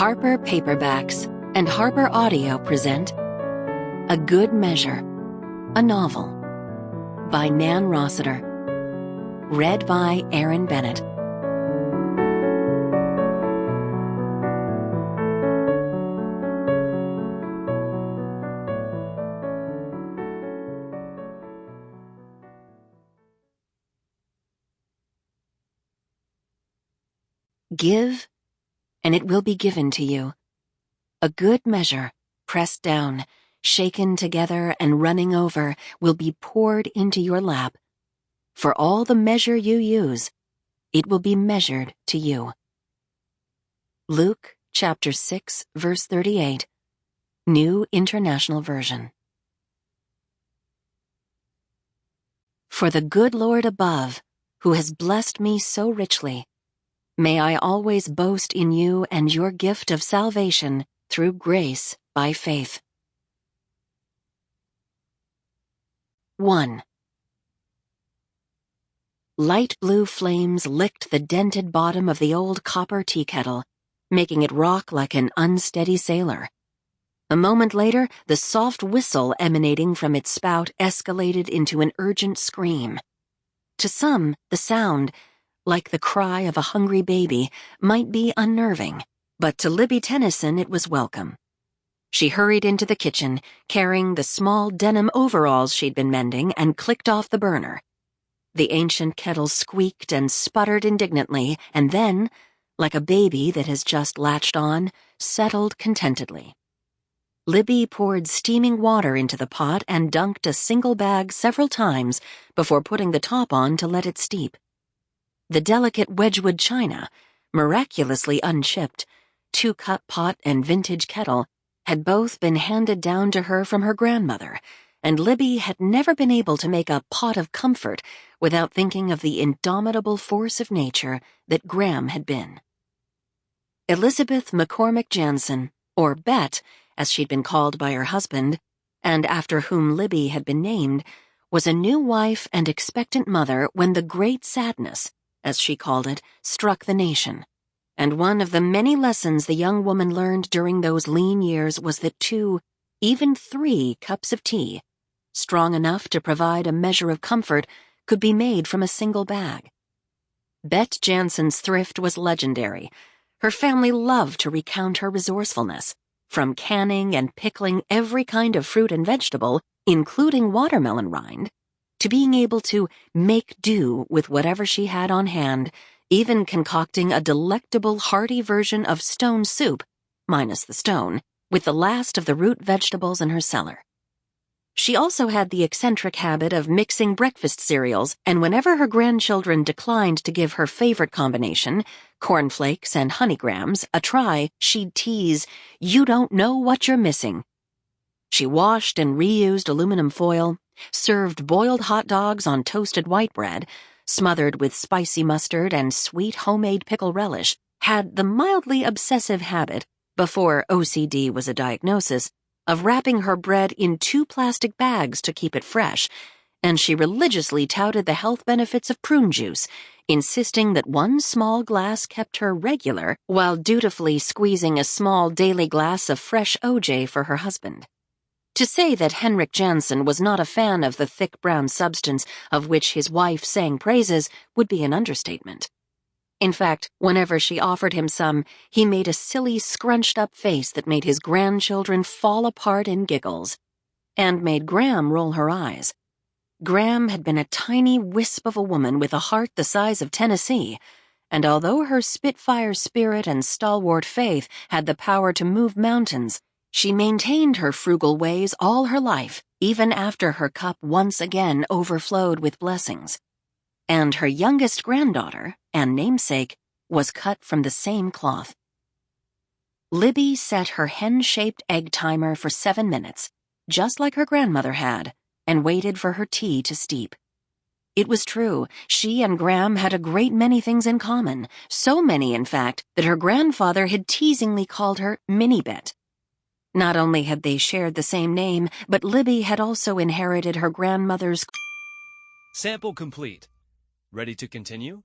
Harper Paperbacks and HarperAudio present A Good Measure, a novel by Nan Rossiter, read by Erin Bennett. Give, and it will be given to you. A good measure, pressed down, shaken together, and running over, will be poured into your lap. For all the measure you use, it will be measured to you. Luke chapter 6, verse 38, New International Version. For the good Lord above, who has blessed me so richly, may I always boast in you and your gift of salvation through grace by faith. 1. Light blue flames licked the dented bottom of the old copper tea kettle, making it rock like an unsteady sailor. A moment later, the soft whistle emanating from its spout escalated into an urgent scream. To some, the sound, like the cry of a hungry baby, might be unnerving, but to Libby Tennyson it was welcome. She hurried into the kitchen, carrying the small denim overalls she'd been mending, and clicked off the burner. The ancient kettle squeaked and sputtered indignantly, and then, like a baby that has just latched on, settled contentedly. Libby poured steaming water into the pot and dunked a single bag several times before putting the top on to let it steep. The delicate Wedgwood china, miraculously unchipped, two-cup pot and vintage kettle, had both been handed down to her from her grandmother, and Libby had never been able to make a pot of comfort without thinking of the indomitable force of nature that Gram had been. Elizabeth McCormick Jansen, or Bet, as she'd been called by her husband, and after whom Libby had been named, was a new wife and expectant mother when the great sadness, as she called it, struck the nation. And one of the many lessons the young woman learned during those lean years was that 2, even 3 cups of tea, strong enough to provide a measure of comfort, could be made from a single bag. Bet Jansen's thrift was legendary. Her family loved to recount her resourcefulness, from canning and pickling every kind of fruit and vegetable, including watermelon rind, to being able to make do with whatever she had on hand, even concocting a delectable hearty version of stone soup, minus the stone, with the last of the root vegetables in her cellar. She also had the eccentric habit of mixing breakfast cereals, and whenever her grandchildren declined to give her favorite combination, cornflakes and honeygrams, a try, she'd tease, "You don't know what you're missing." She washed and reused aluminum foil, served boiled hot dogs on toasted white bread, smothered with spicy mustard and sweet homemade pickle relish, had the mildly obsessive habit, before OCD was a diagnosis, of wrapping her bread in 2 plastic bags to keep it fresh, and she religiously touted the health benefits of prune juice, insisting that 1 small glass kept her regular while dutifully squeezing a small daily glass of fresh OJ for her husband. To say that Henrik Jansen was not a fan of the thick brown substance of which his wife sang praises would be an understatement. In fact, whenever she offered him some, he made a silly, scrunched-up face that made his grandchildren fall apart in giggles, and made Gram roll her eyes. Gram had been a tiny wisp of a woman with a heart the size of Tennessee, and although her Spitfire spirit and stalwart faith had the power to move mountains, she maintained her frugal ways all her life, even after her cup once again overflowed with blessings. And her youngest granddaughter, and namesake, was cut from the same cloth. Libby set her hen-shaped egg timer for 7 minutes, just like her grandmother had, and waited for her tea to steep. It was true, she and Gram had a great many things in common, so many, in fact, that her grandfather had teasingly called her Minnie-Bet. Not only had they shared the same name, but Libby had also inherited her grandmother's... Sample complete. Ready to continue?